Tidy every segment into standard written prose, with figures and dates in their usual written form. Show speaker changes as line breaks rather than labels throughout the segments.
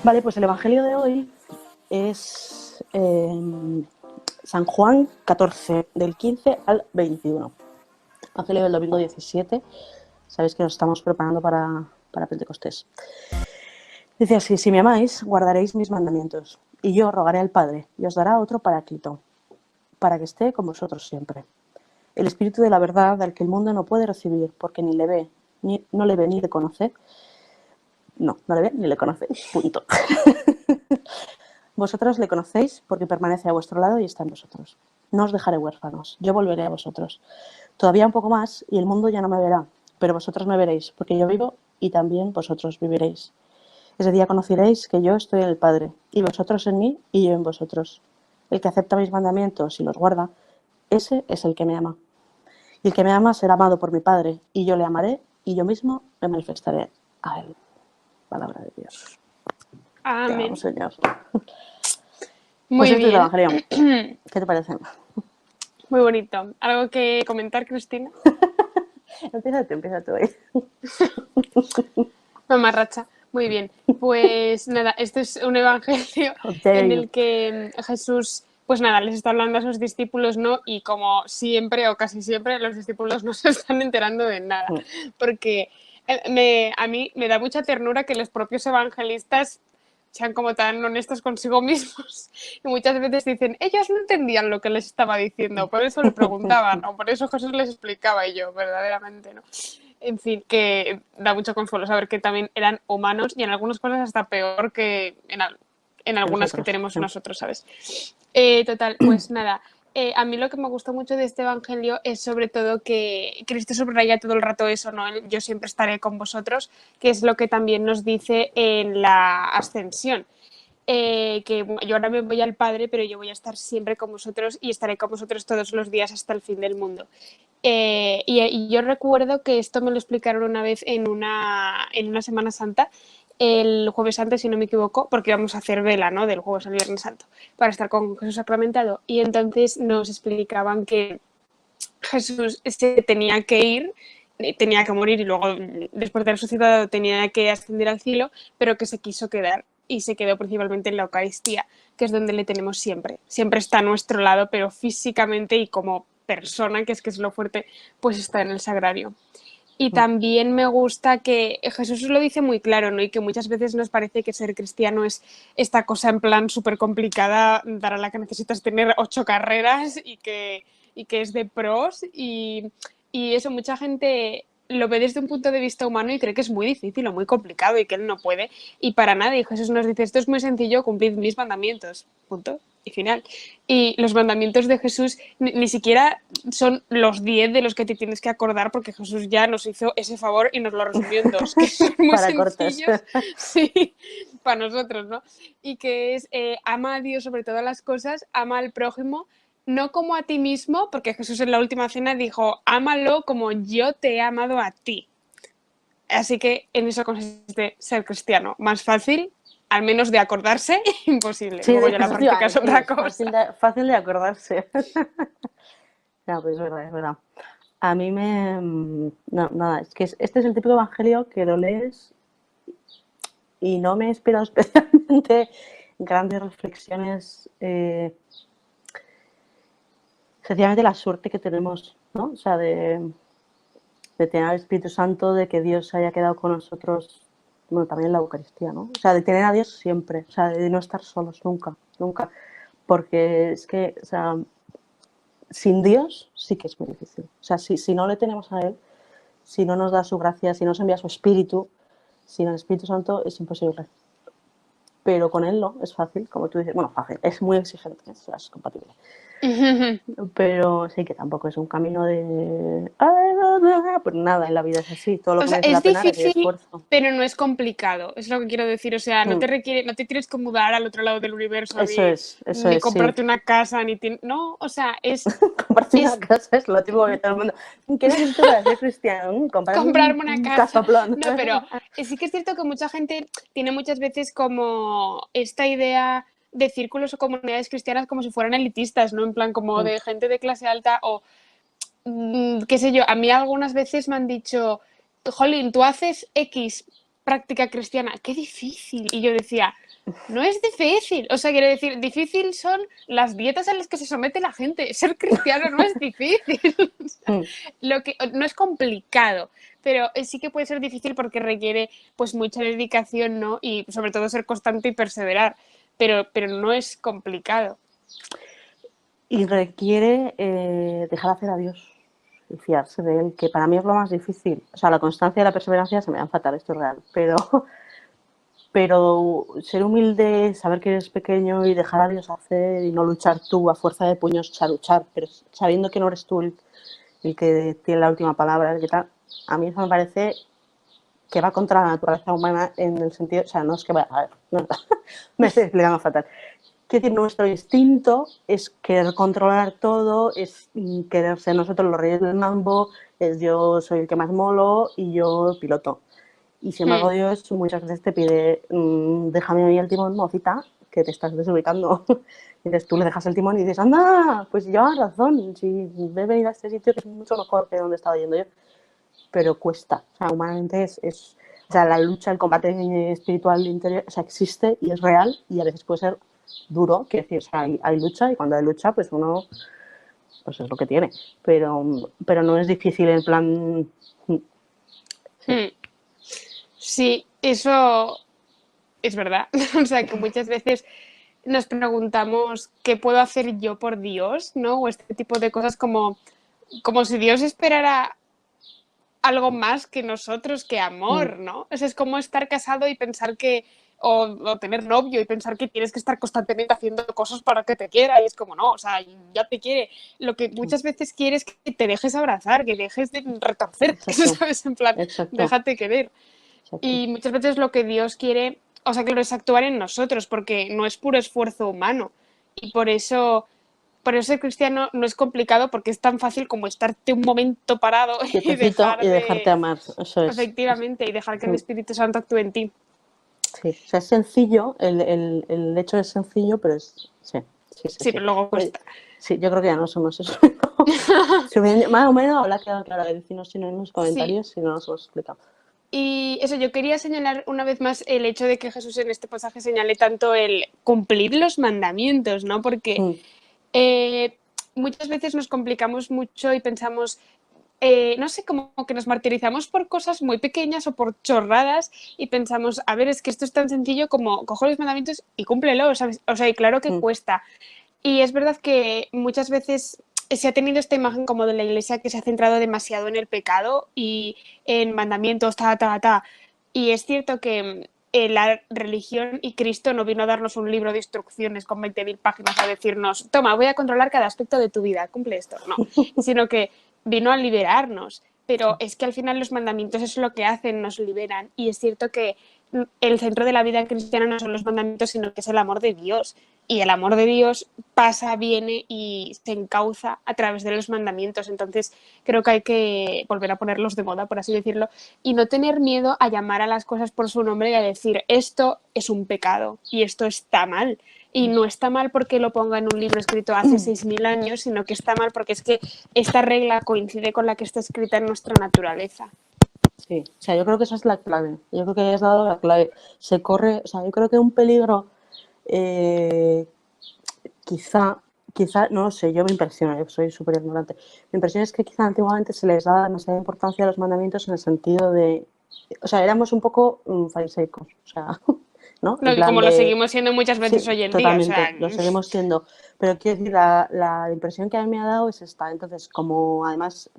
Vale, pues el Evangelio de hoy es San Juan 14, del 15 al 21. Evangelio del domingo 17. Sabéis que nos estamos preparando para Pentecostés. Dice así: si me amáis, guardaréis mis mandamientos, y yo rogaré al Padre, y os dará otro Paráclito, para que esté con vosotros siempre. El Espíritu de la verdad, al que el mundo no puede recibir, porque ni le ve, no le ve ni le conoce. No le ve ni le conoce, punto. Vosotros le conocéis porque permanece a vuestro lado y está en vosotros. No os dejaré huérfanos, yo volveré a vosotros. Todavía un poco más y el mundo ya no me verá, pero vosotros me veréis, porque yo vivo y también vosotros viviréis. Ese día conoceréis que yo estoy en el Padre, y vosotros en mí y yo en vosotros. El que acepta mis mandamientos y los guarda, ese es el que me ama. Y el que me ama será amado por mi Padre, y yo le amaré, y yo mismo me manifestaré a él. Palabra de Dios. Te amo,
Amén.
Señor. Pues
Muy
este es el
bien.
Evangelio. ¿Qué te parece?
Muy bonito. ¿Algo que comentar, Cristina?
Empieza tú hoy.
Mamarracha. Muy bien. Pues nada, este es un evangelio
How dare
en
you.
el que Jesús, pues nada, les está hablando a sus discípulos, ¿no? Y como siempre o casi siempre, los discípulos no se están enterando de nada. Porque a mí me da mucha ternura que los propios evangelistas sean como tan honestos consigo mismos y muchas veces dicen, ellos no entendían lo que les estaba diciendo, por eso le preguntaban o por eso Jesús les explicaba y yo, verdaderamente, ¿no? En fin, que da mucho consuelo saber que también eran humanos y en algunas cosas hasta peor que en algunas que
Nosotros.
tenemos nosotros, ¿sabes? Total, pues nada, a mí lo que me gustó mucho de este evangelio es sobre todo que Cristo subraya todo el rato eso, ¿no? Yo siempre estaré con vosotros, que es lo que también nos dice en la ascensión. Que yo ahora me voy al Padre, pero yo voy a estar siempre con vosotros y estaré con vosotros todos los días hasta el fin del mundo. Y yo recuerdo que esto me lo explicaron una vez en una Semana Santa, el Jueves Santo, si no me equivoco, porque íbamos a hacer vela, ¿no? Del Jueves al Viernes Santo, para estar con Jesús sacramentado. Y entonces nos explicaban que Jesús se tenía que ir, tenía que morir y luego, después de resucitado, tenía que ascender al cielo, pero que se quiso quedar y se quedó principalmente en la Eucaristía, que es donde le tenemos siempre. Siempre está a nuestro lado, pero físicamente y como persona, que es lo fuerte, pues está en el sagrario. Y también me gusta que Jesús lo dice muy claro, ¿no? Y que muchas veces nos parece que ser cristiano es esta cosa en plan súper complicada, para la que necesitas tener 8 carreras y que es de pros. Y eso, mucha gente lo ve desde un punto de vista humano y cree que es muy difícil o muy complicado y que él no puede. Y para nada. Y Jesús nos dice, esto es muy sencillo, cumplid mis mandamientos. Punto. Y final. Y los mandamientos de Jesús ni siquiera son los 10 de los que te tienes que acordar, porque Jesús ya nos hizo ese favor y nos lo resumió en 2, que son muy
Para cortes.
sencillos, sí, para nosotros, ¿no? Y que es ama a Dios sobre todas las cosas, ama al prójimo, no como a ti mismo, porque Jesús en la última cena dijo, ámalo como yo te he amado a ti. Así que en eso consiste ser cristiano. Más fácil, al menos de acordarse, imposible.
Sí,
Luego ya la
eso te iba
práctica
a
es
decir,
otra
es
cosa.
fácil de acordarse. No, pues es verdad, es verdad. A mí me... No, nada, es que este es el típico evangelio que lo lees y no me he esperado especialmente grandes reflexiones. Sencillamente la suerte que tenemos, ¿no? O sea, de tener al Espíritu Santo, de que Dios se haya quedado con nosotros, bueno, también en la Eucaristía, ¿no? O sea, de tener a Dios siempre, o sea, de no estar solos nunca, nunca. Porque es que, o sea, sin Dios sí que es muy difícil. O sea, si no le tenemos a Él, si no nos da su gracia, si no nos envía su Espíritu, sin el Espíritu Santo es imposible. Pero con Él no, es fácil, como tú dices. Bueno, fácil, es muy exigente, es compatible. Pero sí que tampoco es un camino de... Pues nada, en la vida es así. Todo lo
O
que
sea,
merece
es
la pena requiere
difícil,
esfuerzo.
pero no es complicado. Es lo que quiero decir. O sea, no te requiere, no te tienes que mudar al otro lado del universo,
Eso
ni
es, sí.
comprarte una casa, no, o sea,
Comprarte una
es
casa es lo típico que todo el mundo... ¿Qué necesito para ser cristiano? Comprarme
comprarme una
un
casa.
casoplón.
No, pero sí que es cierto que mucha gente tiene muchas veces como esta idea de círculos o comunidades cristianas como si fueran elitistas, ¿no? En plan como de gente de clase alta o qué sé yo. A mí algunas veces me han dicho, Jolín, tú haces X práctica cristiana, qué difícil. Y yo decía, No es difícil. O sea, quiero decir, difícil son las dietas a las que se somete la gente. Ser cristiano no es difícil. O sea,
Mm.
no es complicado, pero sí que puede ser difícil porque requiere pues mucha dedicación, ¿no? Y sobre todo ser constante y perseverar. Pero no es complicado.
Y requiere dejar hacer a Dios y fiarse de Él, que para mí es lo más difícil. O sea, la constancia y la perseverancia se me dan fatal, esto es real, pero ser humilde, saber que eres pequeño y dejar a Dios hacer y no luchar tú a fuerza de puños, o sea, luchar, pero sabiendo que no eres tú el que tiene la última palabra, el que tal, a mí eso me parece que va contra la naturaleza humana en el sentido, o sea, no es que vaya, a ver, no, me estoy explicando fatal. Quiero decir, nuestro instinto es querer controlar todo, es querer ser nosotros los reyes del mambo, es yo soy el que más molo y yo piloto. Y sin embargo Dios muchas veces te pide, déjame a mí el timón, mocita, que te estás desubicando. Y entonces tú le dejas el timón y dices, anda, pues llevas razón, si he venido a este sitio que es mucho mejor que donde estaba yendo yo. Pero cuesta, o sea, humanamente o sea, la lucha, el combate espiritual interior, o sea, existe y es real y a veces puede ser duro, quiero decir, o sea, hay lucha y cuando hay lucha, pues uno, pues es lo que tiene, pero no es difícil en plan, sí.
Sí, eso es verdad. O sea, que muchas veces nos preguntamos qué puedo hacer yo por Dios, ¿no? O este tipo de cosas como si Dios esperara algo más que nosotros, que amor, ¿no? O sea, es como estar casado y pensar que, o tener novio y pensar que tienes que estar constantemente haciendo cosas para que te quiera, y es como, no, o sea, ya te quiere. Lo que muchas veces quiere es que te dejes abrazar, que dejes de retorcerte,
Exacto,
¿sabes? En plan,
exacto,
déjate querer.
exacto.
Y muchas veces lo que Dios quiere, o sea, que lo es actuar en nosotros, porque no es puro esfuerzo humano. Y por eso ser cristiano no es complicado, porque es tan fácil como estarte un momento parado y
Quietecito y
dejar
dejarte
de,
amar, eso es.
efectivamente, y dejar que el Espíritu Santo actúe en ti.
Sí, o sea, es sencillo, el hecho es sencillo, pero es, sí, sí, sí,
Sí,
sí.
pero luego
Pues,
cuesta.
sí, yo creo que ya no somos eso. Más o menos habrá quedado claro, decirnos si no en los
Sí.
comentarios, si no nos lo explicamos.
Y eso, yo quería señalar una vez más el hecho de que Jesús en este pasaje señale tanto el cumplir los mandamientos, ¿no? Porque
Mm.
eh, muchas veces nos complicamos mucho y pensamos, no sé, como que nos martirizamos por cosas muy pequeñas o por chorradas y pensamos, a ver, es que esto es tan sencillo como cojo los mandamientos y cúmplelo, ¿sabes? O sea, y claro que
Mm.
cuesta. Y es verdad que muchas veces se ha tenido esta imagen como de la iglesia que se ha centrado demasiado en el pecado y en mandamientos, ta, ta, ta. Y es cierto que la religión y Cristo no vino a darnos un libro de instrucciones con 20.000 páginas a decirnos, toma, voy a controlar cada aspecto de tu vida, cumple esto. No, sino que vino a liberarnos. Pero es que al final los mandamientos es lo que hacen, nos liberan. Y es cierto que el centro de la vida cristiana no son los mandamientos, sino que es el amor de Dios. Y el amor de Dios pasa, viene y se encauza a través de los mandamientos. Entonces creo que hay que volver a ponerlos de moda, por así decirlo, y no tener miedo a llamar a las cosas por su nombre y a decir, esto es un pecado y esto está mal. Y no está mal porque lo ponga en un libro escrito hace 6.000 años, sino que está mal porque es que esta regla coincide con la que está escrita en nuestra naturaleza.
Sí, o sea, yo creo que esa es la clave. Yo creo que has dado la clave. Se corre, o sea, yo creo que un peligro, eh, quizá, no lo sé, yo me impresiona, yo soy súper ignorante. Mi impresión es que quizá antiguamente se les daba demasiada importancia a los mandamientos en el sentido de, o sea, éramos un poco fariseicos, o sea, ¿no? En
No, y
plan
como lo
de,
seguimos siendo muchas veces
sí,
hoy en día, o sea,
totalmente, lo seguimos siendo. Pero quiero decir, la impresión que a mí me ha dado es esta. Entonces, como además,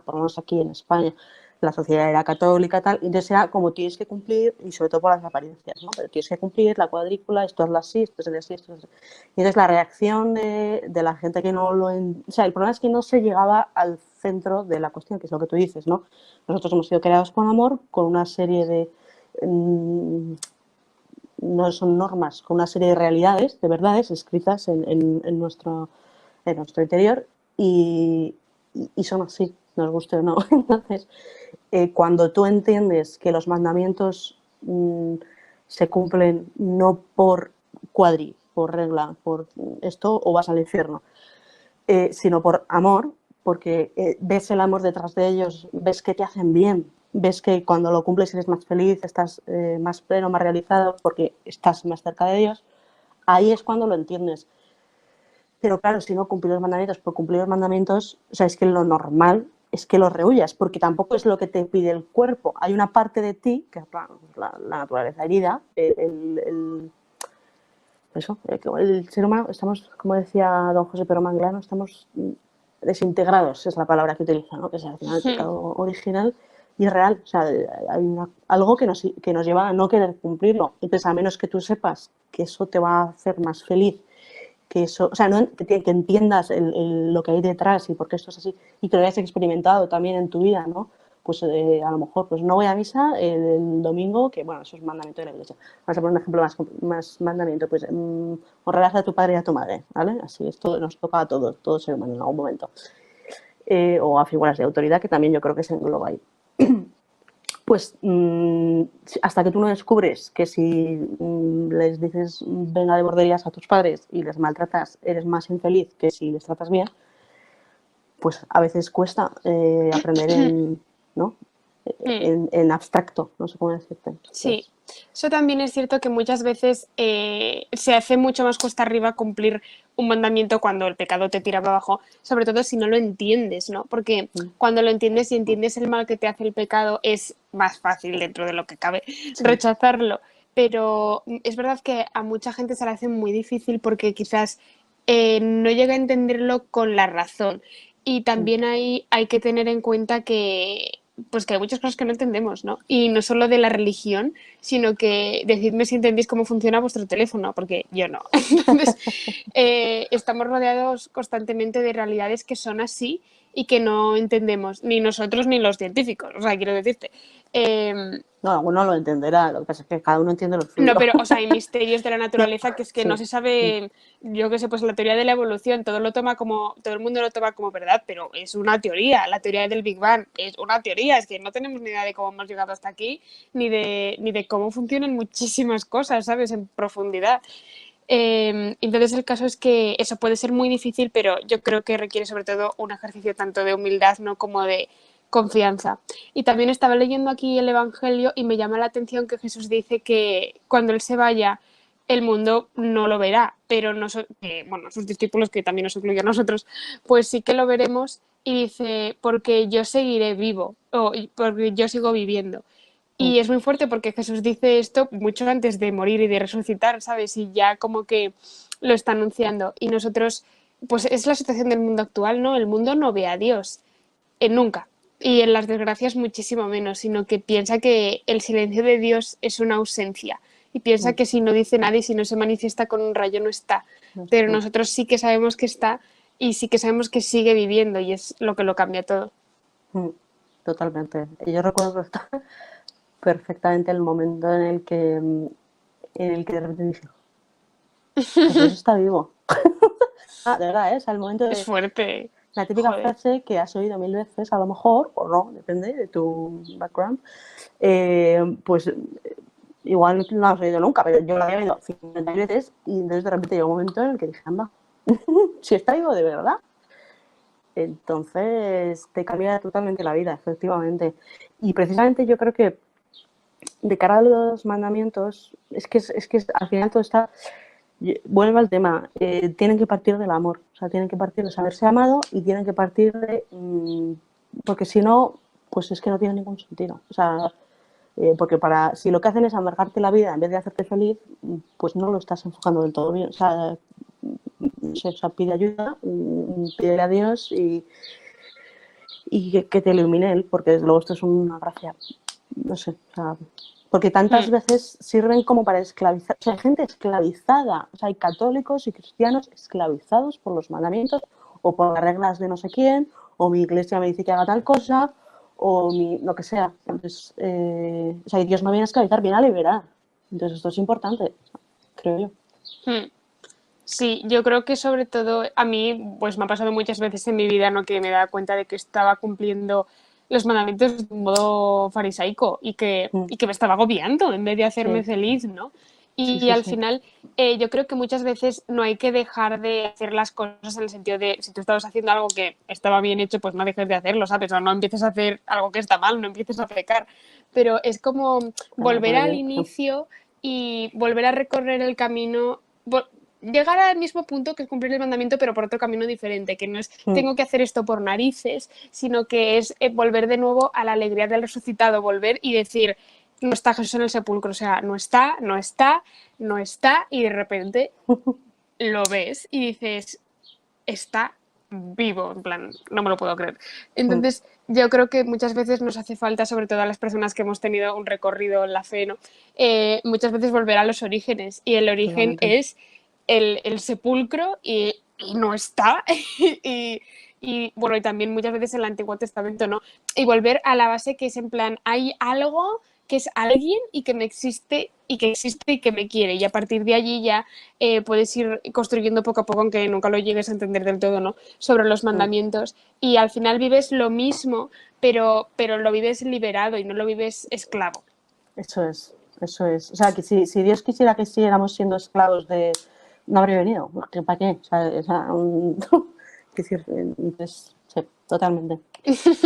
por lo menos aquí en España, la sociedad era católica, tal, entonces era como tienes que cumplir, y sobre todo por las apariencias, ¿no? Pero tienes que cumplir la cuadrícula, esto es así, esto es así, esto es así. Y entonces la reacción de la gente que no lo... O sea, el problema es que no se llegaba al centro de la cuestión, que es lo que tú dices, ¿no? Nosotros hemos sido creados con amor, con una serie de... no son normas, con una serie de realidades, de verdades escritas en nuestro interior y son así, nos guste o no. Entonces, cuando tú entiendes que los mandamientos se cumplen no por cuadri, por regla, por esto o vas al infierno, sino por amor, porque ves el amor detrás de ellos, ves que te hacen bien, ves que cuando lo cumples eres más feliz, estás más pleno, más realizado, porque estás más cerca de Dios, ahí es cuando lo entiendes. Pero claro, si no cumplir los mandamientos por cumplir los mandamientos, o sea, es que lo normal es que los rehuyas, porque tampoco es lo que te pide el cuerpo. Hay una parte de ti, que es la naturaleza herida, eso, el ser humano, estamos, como decía don José Pedro Manglano, estamos desintegrados, es la palabra que utiliza, ¿no? Que es al final el pecado original y es real. O sea, hay algo que nos lleva a no querer cumplirlo. Entonces, a menos que tú sepas que eso te va a hacer más feliz, que eso, o sea, no, que entiendas lo que hay detrás y por qué esto es así, y que lo hayas experimentado también en tu vida, ¿no? Pues a lo mejor pues no voy a misa el domingo, que bueno, eso es mandamiento de la iglesia. Vamos a poner un ejemplo más mandamiento, pues honrarás a tu padre y a tu madre, ¿vale? Así, esto nos toca a todos ser humanos en algún momento. O a figuras de autoridad, que también yo creo que se engloba ahí. Pues hasta que tú no descubres que si les dices venga de borderías a tus padres y les maltratas, eres más infeliz que si les tratas bien, pues a veces cuesta aprender ¿no? en abstracto, no sé cómo decirte.
Sí, eso también es cierto que muchas veces se hace mucho más cuesta arriba cumplir un mandamiento cuando el pecado te tira para abajo, sobre todo si no lo entiendes, ¿no? Porque cuando lo entiendes y entiendes el mal que te hace el pecado, es más fácil, dentro de lo que cabe, rechazarlo. Pero es verdad que a mucha gente se le hace muy difícil porque quizás no llega a entenderlo con la razón. Y también hay que tener en cuenta que pues que hay muchas cosas que no entendemos, ¿no? Y no solo de la religión, sino que decidme si entendéis cómo funciona vuestro teléfono, porque yo no. Entonces, estamos rodeados constantemente de realidades que son así y que no entendemos, ni nosotros ni los científicos. O sea, quiero decirte.
No, alguno lo entenderá, lo que pasa es que cada uno entiende lo suyo.
No, pero, o sea, hay misterios de la naturaleza que es que no se sabe, yo qué sé, pues la teoría de la evolución, todo el mundo lo toma como verdad, pero es una teoría, la teoría del Big Bang es una teoría, es que no tenemos ni idea de cómo hemos llegado hasta aquí, ni de cómo funcionan muchísimas cosas, ¿sabes? En profundidad. Entonces el caso es que eso puede ser muy difícil, pero yo creo que requiere sobre todo un ejercicio tanto de humildad, ¿no? Como de confianza. Y también estaba leyendo aquí el Evangelio y me llama la atención que Jesús dice que cuando Él se vaya, el mundo no lo verá, pero bueno, sus discípulos, que también nos incluye a nosotros, pues sí que lo veremos y dice, porque yo seguiré vivo, o porque yo sigo viviendo. Y es muy fuerte porque Jesús dice esto mucho antes de morir y de resucitar, ¿sabes? Y ya como que lo está anunciando. Y nosotros, pues es la situación del mundo actual, ¿no? El mundo no ve a Dios, nunca. Y en las desgracias muchísimo menos, sino que piensa que el silencio de Dios es una ausencia. Y piensa que si no dice nada y si no se manifiesta con un rayo no está. Pero nosotros sí que sabemos que está y sí que sabemos que sigue viviendo y es lo que lo cambia todo.
Totalmente. Yo recuerdo perfectamente el momento en el que de repente dije, Jesús está vivo. De verdad, o sea, el momento
Es fuerte.
la típica frase que has oído 1000 veces, a lo mejor, o no, depende de tu background, pues igual no la has oído nunca, pero yo la había oído 50 veces y entonces de repente llegó un momento en el que dije, anda, si está vivo de verdad. Entonces te cambia totalmente la vida, efectivamente. Y precisamente yo creo que de cara a los mandamientos, es que al final todo está, vuelve al tema, tienen que partir del amor, o sea, tienen que partir de saberse amado y tienen que partir de, porque si no, pues es que no tiene ningún sentido, o sea, porque si lo que hacen es amargarte la vida en vez de hacerte feliz, pues no lo estás enfocando del todo bien, o sea, pide ayuda, pídele a Dios y que te ilumine Él, porque desde luego esto es una gracia, no sé, o sea, porque tantas veces sirven como para esclavizar, o sea, hay gente esclavizada, o sea, hay católicos y cristianos esclavizados por los mandamientos o por las reglas de no sé quién, o mi iglesia me dice que haga tal cosa, o lo que sea. Entonces, o sea, Dios no viene a esclavizar, viene a liberar. Entonces, esto es importante, creo yo.
Sí, yo creo que sobre todo a mí, pues me ha pasado muchas veces en mi vida, ¿no? Que me da cuenta de que estaba cumpliendo los mandamientos de un modo farisaico y que me estaba agobiando en vez de hacerme feliz, ¿no? Y,
Sí,
y
sí,
al
sí.
final yo creo que muchas veces no hay que dejar de hacer las cosas en el sentido de si tú estabas haciendo algo que estaba bien hecho, pues no dejes de hacerlo, ¿sabes? O no empieces a hacer algo que está mal, no empieces a pecar. Pero es como volver al inicio y volver a recorrer el camino, llegar al mismo punto que es cumplir el mandamiento, pero por otro camino diferente, que no es tengo que hacer esto por narices, sino que es volver de nuevo a la alegría del resucitado, volver y decir, no está Jesús en el sepulcro, o sea, no está, no está, no está, y de repente lo ves y dices, está vivo, en plan, no me lo puedo creer. Entonces, yo creo que muchas veces nos hace falta, sobre todo a las personas que hemos tenido un recorrido en la fe, ¿no? Muchas veces volver a los orígenes, y el origen
Totalmente.
es el sepulcro y no está, y bueno, y también muchas veces en el Antiguo Testamento, ¿no? Y volver a la base que es en plan, hay algo que es alguien y que me existe y que me quiere, y a partir de allí ya puedes ir construyendo poco a poco, aunque nunca lo llegues a entender del todo, ¿no? Sobre los mandamientos, y al final vives lo mismo, pero lo vives liberado y no lo vives esclavo.
Eso es, eso es. O sea, que si Dios quisiera que siguiéramos siendo esclavos de... No habría venido. ¿Para qué? O sea, es decir, entonces, sí, totalmente.